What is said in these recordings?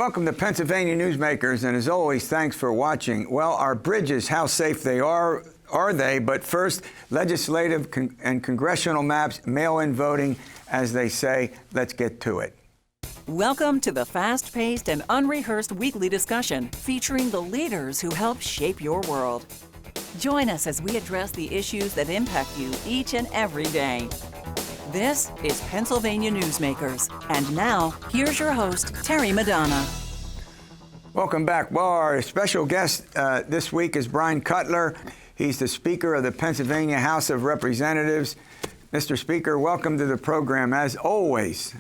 Welcome to Pennsylvania Newsmakers, and as always, thanks for watching. Well, our bridges, how safe they are they? But first, legislative and congressional maps, mail-in voting, as they say. Let's get to it. Welcome to the fast-paced and unrehearsed weekly discussion featuring the leaders who help shape your world. Join us as we address the issues that impact you each and every day. This is Pennsylvania Newsmakers. And now, here's your host, Terry Madonna. Welcome back. Well, our special guest this week is Bryan Cutler. He's the Speaker of the Pennsylvania House of Representatives. Mr. Speaker, welcome to the program, as always.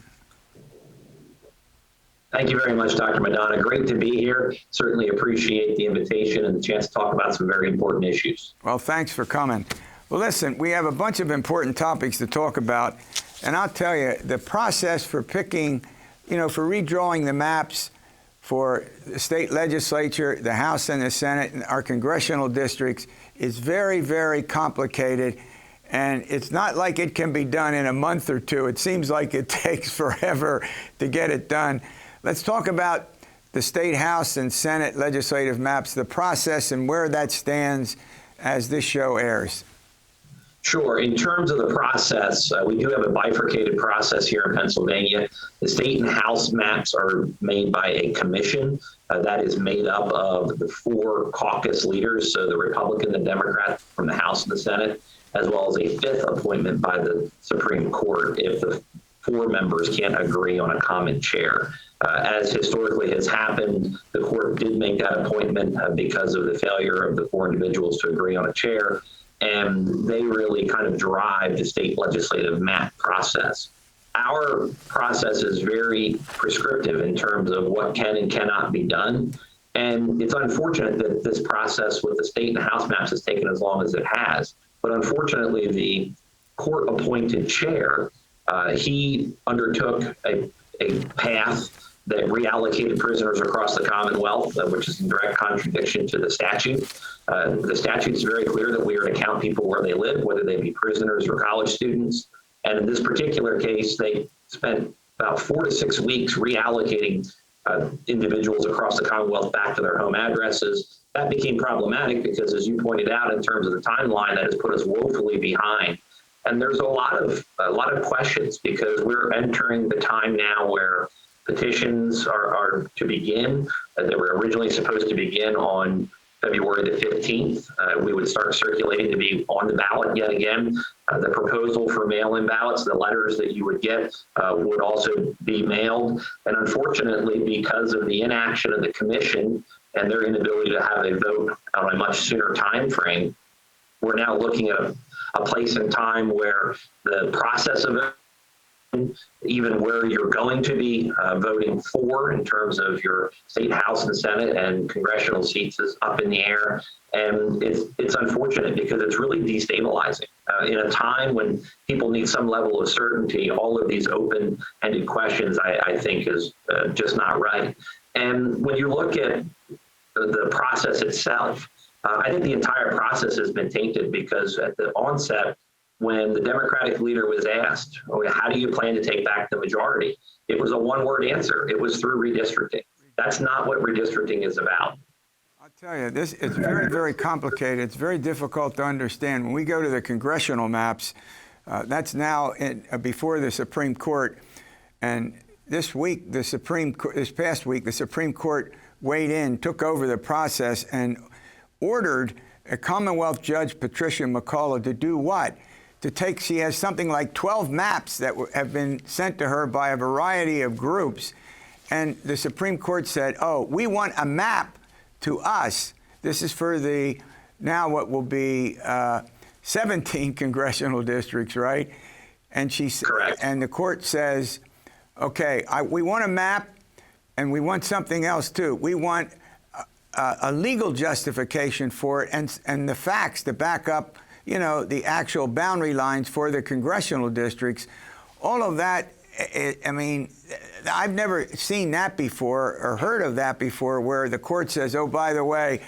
Thank you very much, Dr. Madonna. Great to be here. Certainly appreciate the invitation and the chance to talk about some very important issues. Well, thanks for coming. Well, listen, we have a bunch of important topics to talk about, and I'll tell you, the process for picking, for redrawing the maps for the state legislature, the House and the Senate, and our congressional districts is very, very complicated, and it's not like it can be done in a month or two. It seems like it takes forever to get it done. Let's talk about the state House and Senate legislative maps, the process and where that stands as this show airs. Sure. In terms of the process, we do have a bifurcated process here in Pennsylvania. The state and House maps are made by a commission that is made up of the four caucus leaders, so the Republican, the Democrat from the House and the Senate, as well as a fifth appointment by the Supreme Court if the four members can't agree on a common chair. As historically has happened, the court did make that appointment because of the failure of the four individuals to agree on a chair. And they really kind of drive the state legislative map process. Our process is very prescriptive in terms of what can and cannot be done. And it's unfortunate that this process with the state and House maps has taken as long as it has. But unfortunately, the court-appointed chair, he undertook a path that reallocated prisoners across the Commonwealth, which is in direct contradiction to the statute. The statute is very clear that we are to count people where they live, whether they be prisoners or college students. And in this particular case, they spent about 4 to 6 weeks reallocating individuals across the Commonwealth back to their home addresses. That became problematic because, as you pointed out, in terms of the timeline, that has put us woefully behind. And there's a lot of questions because we're entering the time now where petitions are to begin. They were originally supposed to begin on February the 15th. We would start circulating to be on the ballot yet again. The proposal for mail-in ballots, the letters that you would get would also be mailed. And unfortunately, because of the inaction of the commission and their inability to have a vote on a much sooner time frame, we're now looking at a place and time where the process of it, even where you're going to be voting for in terms of your state House and Senate and congressional seats is up in the air. And it's unfortunate because it's really destabilizing. In a time when people need some level of certainty, all of these open-ended questions, I think, is just not right. And when you look at the process itself, I think the entire process has been tainted because at the onset, when the Democratic leader was asked, how do you plan to take back the majority? It was a one-word answer. It was through redistricting. That's not what redistricting is about. I'll tell you, it's very, very complicated. It's very difficult to understand. When we go to the congressional maps, that's now before the Supreme Court. And this past week, the Supreme Court weighed in, took over the process, and ordered a Commonwealth Judge, Patricia McCullough, to do what? She has something like 12 maps that have been sent to her by a variety of groups. And the Supreme Court said, we want a map to us. This is for now what will be 17 congressional districts, right? And Correct. And the court says, okay, we want a map and we want something else too. We want a legal justification for it and the facts to back up the actual boundary lines for the congressional districts. All of that, I've never seen that before or heard of that before, where the court says, by the way,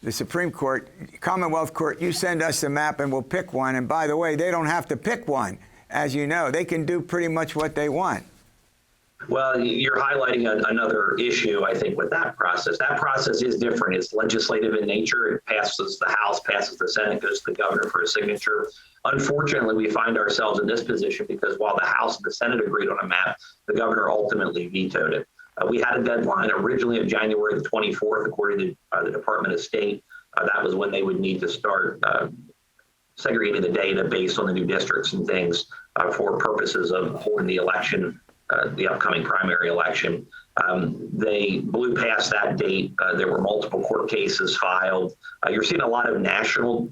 the Supreme Court, Commonwealth Court, you send us a map and we'll pick one. And by the way, they don't have to pick one. As you know, they can do pretty much what they want. Well, you're highlighting another issue, I think, with that process. That process is different. It's legislative in nature. It passes the House, passes the Senate, goes to the governor for a signature. Unfortunately, we find ourselves in this position because while the House and the Senate agreed on a map, the governor ultimately vetoed it. We had a deadline originally of January the 24th, according to the Department of State. That was when they would need to start segregating the data based on the new districts and things for purposes of holding the election, the upcoming primary election. They blew past that date. There were multiple court cases filed. You're seeing a lot of national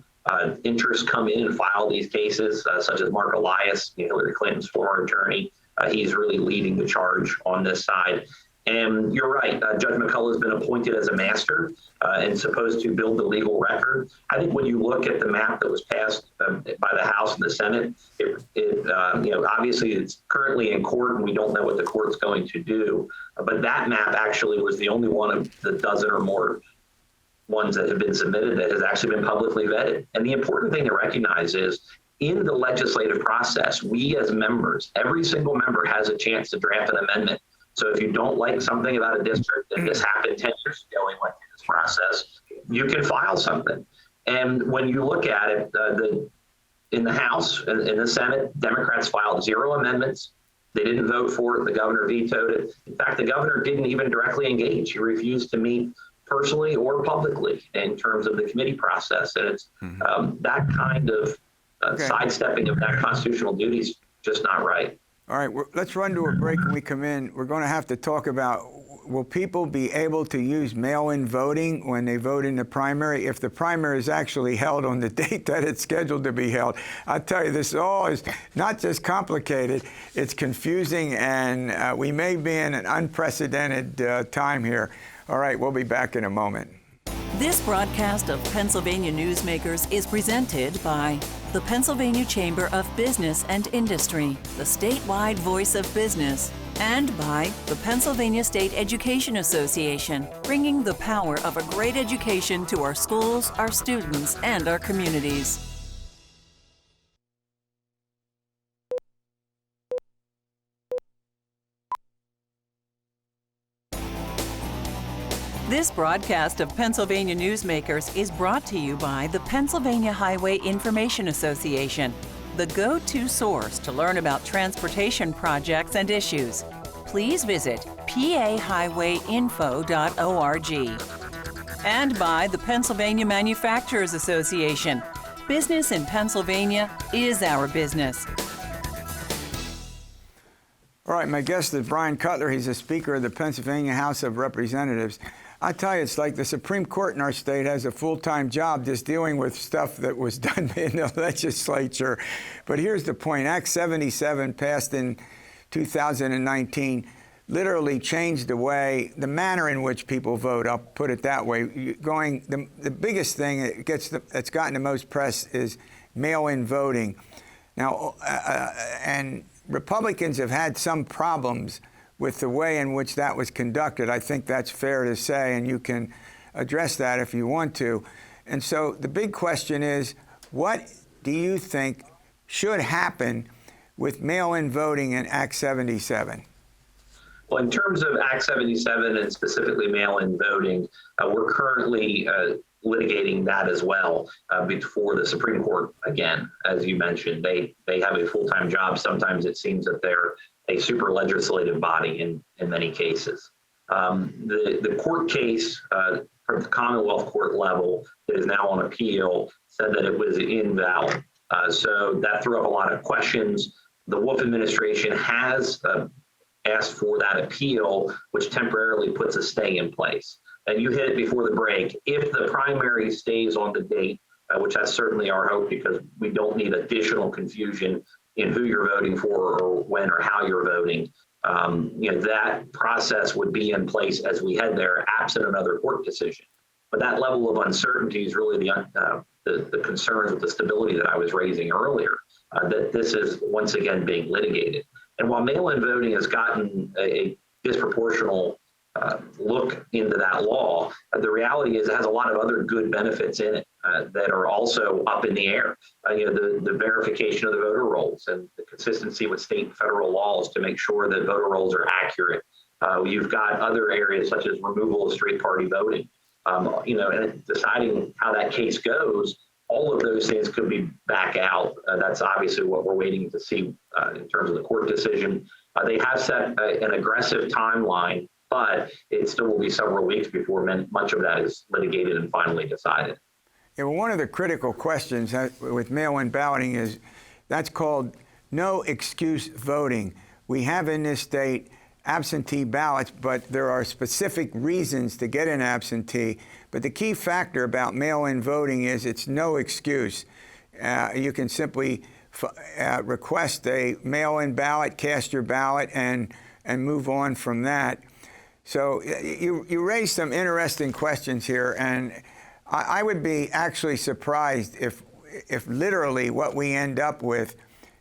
interest come in and file these cases, such as Mark Elias, Hillary Clinton's former attorney. He's really leading the charge on this side. And you're right, Judge McCullough has been appointed as a master and supposed to build the legal record. I think when you look at the map that was passed by the House and the Senate, obviously it's currently in court and we don't know what the court's going to do. But that map actually was the only one of the dozen or more ones that have been submitted that has actually been publicly vetted. And the important thing to recognize is in the legislative process, we as members, every single member has a chance to draft an amendment. So if you don't like something about a district, and this happened 10 years ago, we went through this process, you can file something. And when you look at it, in the House and in the Senate, Democrats filed 0 amendments. They didn't vote for it. The governor vetoed it. In fact, the governor didn't even directly engage. He refused to meet personally or publicly in terms of the committee process. And it's that kind of sidestepping of that constitutional duty is just not right. All right, let's run to a break. When we come in, we're going to have to talk about, will people be able to use mail-in voting when they vote in the primary if the primary is actually held on the date that it's scheduled to be held? I'll tell you, this all is not just complicated, it's confusing, and we may be in an unprecedented time here. All right, we'll be back in a moment. This broadcast of Pennsylvania Newsmakers is presented by the Pennsylvania Chamber of Business and Industry, the statewide voice of business, and by the Pennsylvania State Education Association, bringing the power of a great education to our schools, our students, and our communities. This broadcast of Pennsylvania Newsmakers is brought to you by the Pennsylvania Highway Information Association, the go-to source to learn about transportation projects and issues. Please visit pahighwayinfo.org. And by the Pennsylvania Manufacturers Association. Business in Pennsylvania is our business. All right, my guest is Bryan Cutler. He's a Speaker of the Pennsylvania House of Representatives. I tell you, it's like the Supreme Court in our state has a full-time job just dealing with stuff that was done in the legislature. But here's the point. Act 77, passed in 2019, literally changed the manner in which people vote. I'll put it that way. The biggest thing that's gotten the most press is mail-in voting. Now, and Republicans have had some problems with the way in which that was conducted. I think that's fair to say, and you can address that if you want to. And so the big question is, what do you think should happen with mail-in voting in Act 77? Well, in terms of Act 77 and specifically mail-in voting, we're currently litigating that as well before the Supreme Court. Again, as you mentioned, they have a full-time job. Sometimes it seems that they're a super legislative body in many cases. The court case from the Commonwealth Court level that is now on appeal said that it was invalid. So that threw up a lot of questions. The Wolf administration has asked for that appeal, which temporarily puts a stay in place. And you hit it before the break. If the primary stays on the date, which that's certainly our hope because we don't need additional confusion in who you're voting for or when or how you're voting, that process would be in place as we head there, absent another court decision. But that level of uncertainty is really the concerns with the stability that I was raising earlier, that this is once again being litigated. And while mail-in voting has gotten a disproportional look into that law, the reality is it has a lot of other good benefits in it. that are also up in the air. The verification of the voter rolls and the consistency with state and federal laws to make sure that voter rolls are accurate. You've got other areas such as removal of straight party voting. And deciding how that case goes, all of those things could be back out. That's obviously what we're waiting to see in terms of the court decision. They have set an aggressive timeline, but it still will be several weeks before much of that is litigated and finally decided. Yeah, well, one of the critical questions with mail-in balloting is that's called no excuse voting. We have in this state absentee ballots, but there are specific reasons to get an absentee. But the key factor about mail-in voting is it's no excuse. You can simply request a mail-in ballot, cast your ballot, and move on from that. So you raised some interesting questions here, and I would be actually surprised if literally what we end up with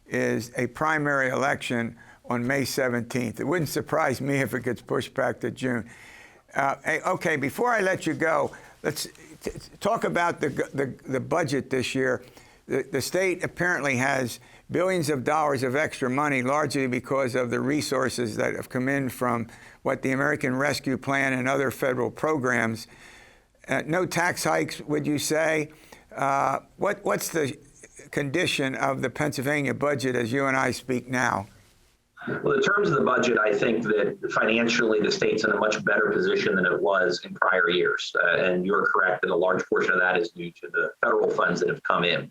is a primary election on May 17th. It wouldn't surprise me if it gets pushed back to June. Okay, before I let you go, let's talk about the budget this year. The state apparently has billions of dollars of extra money, largely because of the resources that have come in from the American Rescue Plan and other federal programs. No tax hikes, would you say? What's the condition of the Pennsylvania budget as you and I speak now? Well, in terms of the budget, I think that financially the state's in a much better position than it was in prior years. And you're correct that a large portion of that is due to the federal funds that have come in.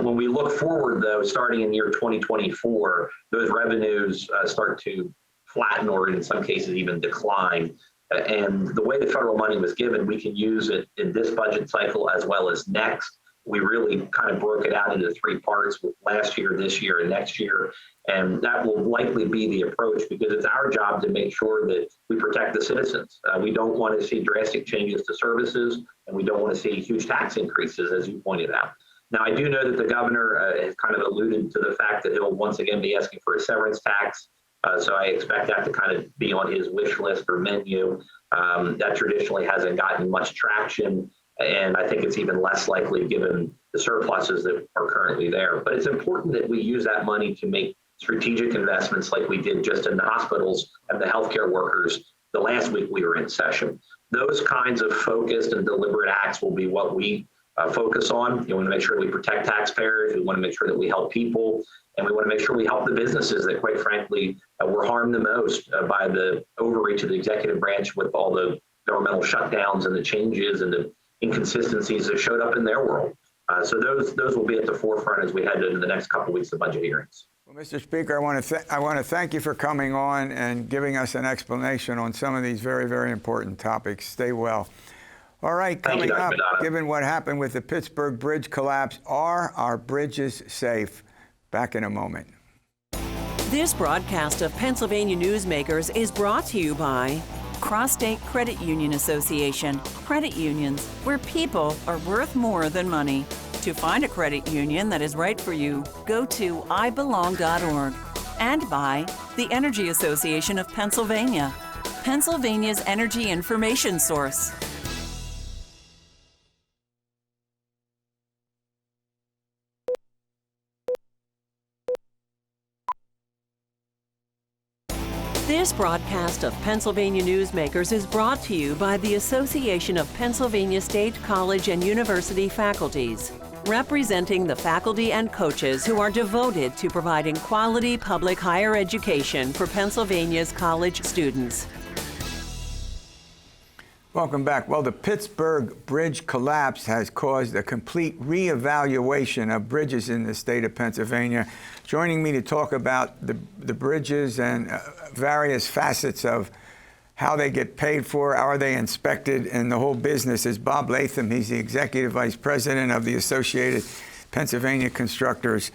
When we look forward, though, starting in year 2024, those revenues start to flatten or in some cases even decline. And the way the federal money was given, we can use it in this budget cycle as well as next. We really kind of broke it out into three parts with last year, this year, and next year. And that will likely be the approach because it's our job to make sure that we protect the citizens. We don't want to see drastic changes to services, and we don't want to see huge tax increases, as you pointed out. Now, I do know that the governor has kind of alluded to the fact that he'll once again be asking for a severance tax. So I expect that to kind of be on his wish list or menu. That traditionally hasn't gotten much traction, and I think it's even less likely given the surpluses that are currently there. But it's important that we use that money to make strategic investments like we did just in the hospitals and the healthcare workers the last week we were in session. Those kinds of focused and deliberate acts will be what we focus on. We want to make sure we protect taxpayers. We want to make sure that we help people. And we want to make sure we help the businesses that, quite frankly, were harmed the most by the overreach of the executive branch with all the governmental shutdowns and the changes and the inconsistencies that showed up in their world. So those will be at the forefront as we head into the next couple of weeks of budget hearings. Well, Mr. Speaker, I want to thank you for coming on and giving us an explanation on some of these very, very important topics. Stay well. All right, coming up, given what happened with the Pittsburgh bridge collapse, are our bridges safe? Back in a moment. This broadcast of Pennsylvania Newsmakers is brought to you by Cross-State Credit Union Association. Credit unions, where people are worth more than money. To find a credit union that is right for you, go to ibelong.org. And by the Energy Association of Pennsylvania, Pennsylvania's energy information source. This broadcast of Pennsylvania Newsmakers is brought to you by the Association of Pennsylvania State College and University Faculties, representing the faculty and coaches who are devoted to providing quality public higher education for Pennsylvania's college students. Welcome back. Well, the Pittsburgh bridge collapse has caused a complete reevaluation of bridges in the state of Pennsylvania. Joining me to talk about the bridges and various facets of how they get paid for, how are they inspected, and the whole business is Bob Latham. He's the Executive Vice President of the Associated Pennsylvania Constructors.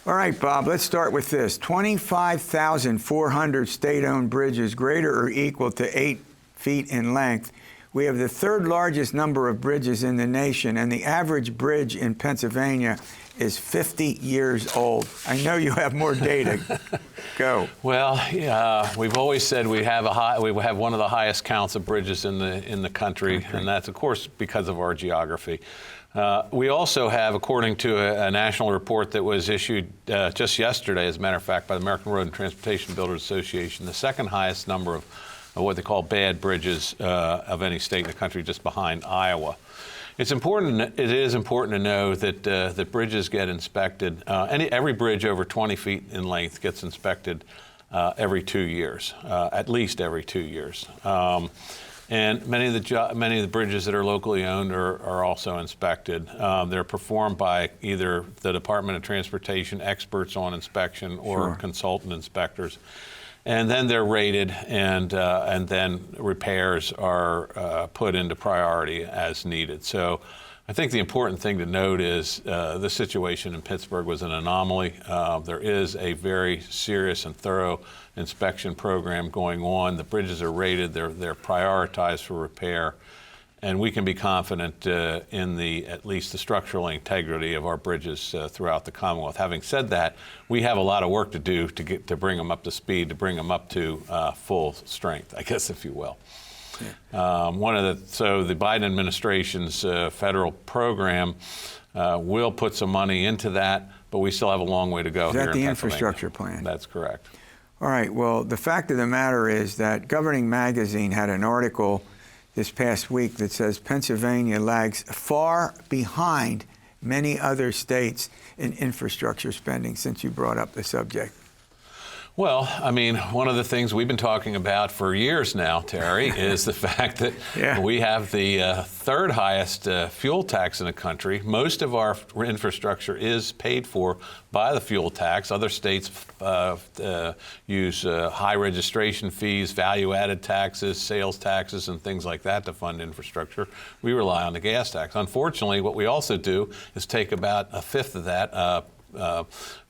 All right, Bob, let's start with this. 25,400 state-owned bridges, greater or equal to 8 feet in length. We have the third largest number of bridges in the nation, and the average bridge in Pennsylvania is 50 years old. I know you have more data. Go. Well, we've always said we have one of the highest counts of bridges in the country, and that's of course because of our geography. We also have, according to a national report that was issued just yesterday, as a matter of fact, by the American Road and Transportation Builders Association, the second highest number of what they call bad bridges of any state in the country, just behind Iowa. It is important to know that bridges get inspected. Every bridge over 20 feet in length gets inspected every 2 years, at least every 2 years. And many of the bridges that are locally owned are also inspected. They're performed by either the Department of Transportation experts on inspection or consultant inspectors. And then they're rated, and then repairs are put into priority as needed. So I think the important thing to note is the situation in Pittsburgh was an anomaly. There is a very serious and thorough inspection program going on. The bridges are rated, they're prioritized for repair, and we can be confident in at least the structural integrity of our bridges throughout the Commonwealth. Having said that, we have a lot of work to do to bring them up to speed, to bring them up to full strength, I guess, if you will. Yeah. So the Biden administration's federal program will put some money into that, but we still have a long way to go. Is that the infrastructure plan? That's correct. All right. Well, the fact of the matter is that Governing Magazine had an article this past week that says Pennsylvania lags far behind many other states in infrastructure spending, since you brought up the subject. Well, I mean, one of the things we've been talking about for years now, Terry, is the fact that we have the third highest fuel tax in the country. Most of our infrastructure is paid for by the fuel tax. Other states use high registration fees, value-added taxes, sales taxes, and things like that to fund infrastructure. We rely on the gas tax. Unfortunately, what we also do is take about a fifth of that,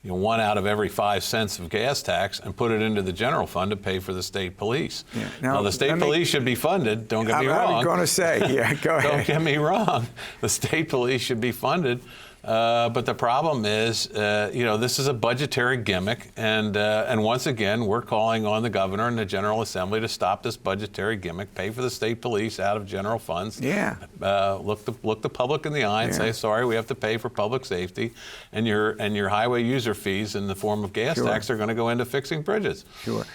1 out of every 5 cents of gas tax, and put it into the general fund to pay for the state police. Yeah. Now, the state police should be funded, don't get me wrong. I was going to say, go ahead. Don't get me wrong. The state police should be funded. But the problem is, this is a budgetary gimmick, and once again, we're calling on the governor and the General Assembly to stop this budgetary gimmick, pay for the state police out of general funds. Yeah. Look the public in the eye and say, sorry, we have to pay for public safety, and your highway user fees in the form of gas tax are going to go into fixing bridges. Sure.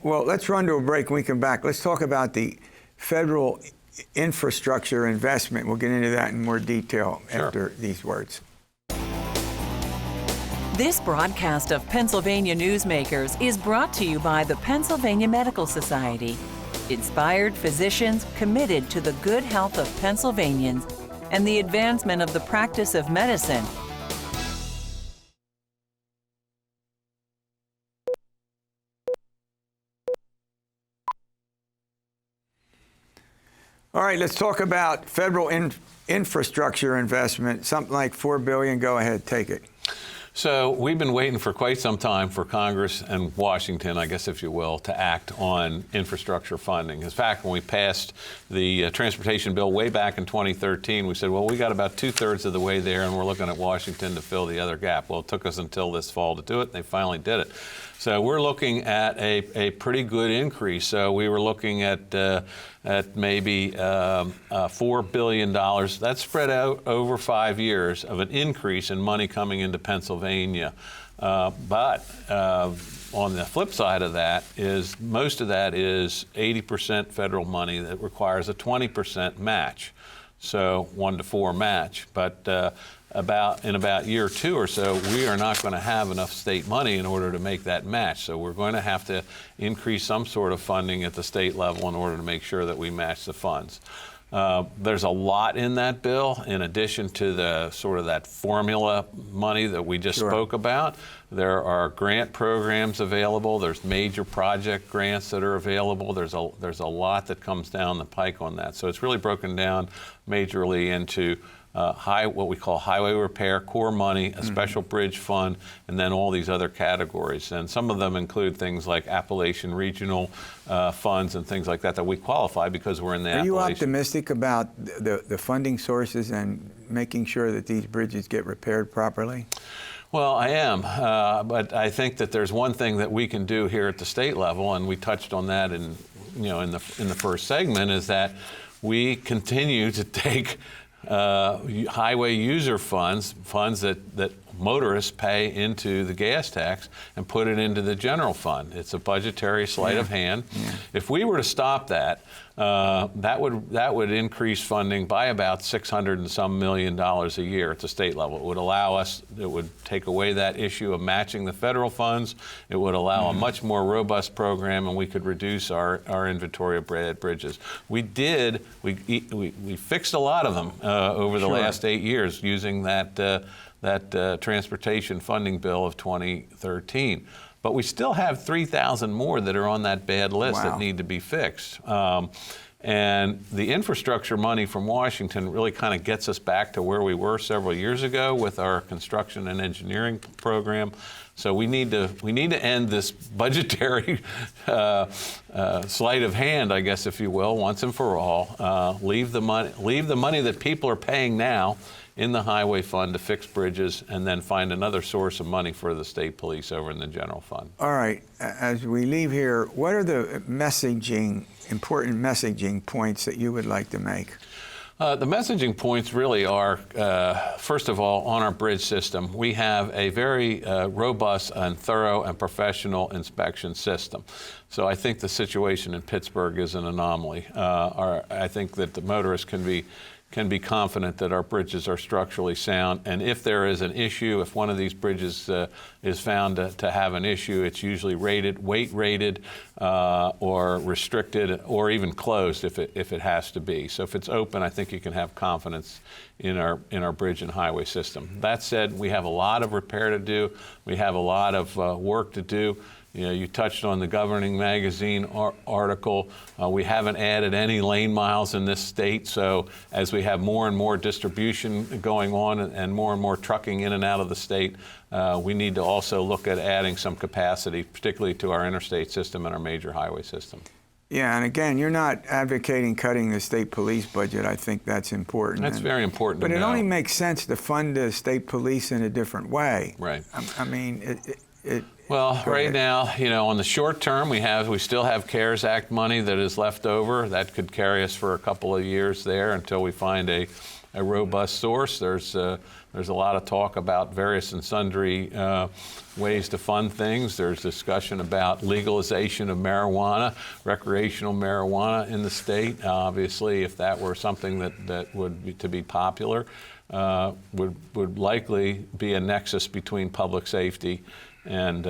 Well, let's run to a break. When we come back, let's talk about the federal infrastructure investment. We'll get into that in more detail after these words. This broadcast of Pennsylvania Newsmakers is brought to you by the Pennsylvania Medical Society. Inspired physicians committed to the good health of Pennsylvanians and the advancement of the practice of medicine. All right, let's talk about federal infrastructure investment, something like $4 billion. Go ahead, take it. So we've been waiting for quite some time for Congress and Washington, I guess if you will, to act on infrastructure funding. In fact, when we passed the transportation bill way back in 2013, we said, well, we got about 2/3 of the way there, and we're looking at Washington to fill the other gap. Well, it took us until this fall to do it, and they finally did it. So we're looking at a pretty good increase. So we were looking at maybe $4 billion. That's spread out over 5 years of an increase in money coming into Pennsylvania. But on the flip side of that is most of that is 80% federal money that requires a 20% match. So 1-to-4 match. But in about year 2 or so, we are not going to have enough state money in order to make that match. So we're going to have to increase some sort of funding at the state level in order to make sure that we match the funds. There's a lot in that bill, in addition to the sort of that formula money that we just spoke about. There are grant programs available. There's major project grants that are available. There's a lot that comes down the pike on that. So it's really broken down majorly into what we call highway repair, core money, a special bridge fund, and then all these other categories. And some of them include things like Appalachian regional funds and things like that we qualify because we're in the Appalachian. Are you optimistic about the funding sources and making sure that these bridges get repaired properly? Well, I am, but I think that there's one thing that we can do here at the state level, and we touched on that in the first segment, is that we continue to take highway user funds that motorists pay into the gas tax and put it into the general fund. It's a budgetary sleight of hand. Yeah. If we were to stop that, that would increase funding by about $600 and some million a year at the state level. It would allow us, it would take away that issue of matching the federal funds. It would allow a much more robust program, and we could reduce our inventory of bad bridges. We fixed a lot of them over the last 8 years using that transportation funding bill of 2013. But we still have 3,000 more that are on that bad list that need to be fixed. And the infrastructure money from Washington really kind of gets us back to where we were several years ago with our construction and engineering program. So we need to end this budgetary sleight of hand, I guess, if you will, once and for all. Leave the money that people are paying now in the highway fund to fix bridges, and then find another source of money for the state police over in the general fund. All right, as we leave here, what are the important messaging points that you would like to make? The messaging points really are, first of all, on our bridge system, we have a very robust and thorough and professional inspection system. So I think the situation in Pittsburgh is an anomaly. I think that the motorists can be confident that our bridges are structurally sound, and if there is an issue, if one of these bridges is found to have an issue, it's usually weight rated, or restricted, or even closed if it has to be. So if it's open, I think you can have confidence in our bridge and highway system. That said, we have a lot of repair to do. We have a lot of work to do. You touched on the Governing Magazine article. We haven't added any lane miles in this state, so as we have more and more distribution going on and more trucking in and out of the state, we need to also look at adding some capacity, particularly to our interstate system and our major highway system. Yeah, and again, you're not advocating cutting the state police budget. I think that's important. That's very important to know. But it only makes sense to fund the state police in a different way. Right. I mean, well, right now, on the short term, we still have CARES Act money that is left over. That could carry us for a couple of years there until we find a robust source. There's a lot of talk about various and sundry ways to fund things. There's discussion about legalization of marijuana, recreational marijuana in the state. Obviously, if that were something that would be popular, would likely be a nexus between public safety and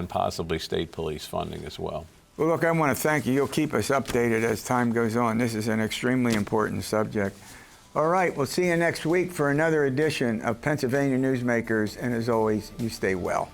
possibly state police funding as well. Well, look, I want to thank you. You'll keep us updated as time goes on. This is an extremely important subject. All right, we'll see you next week for another edition of Pennsylvania Newsmakers, and as always, you stay well.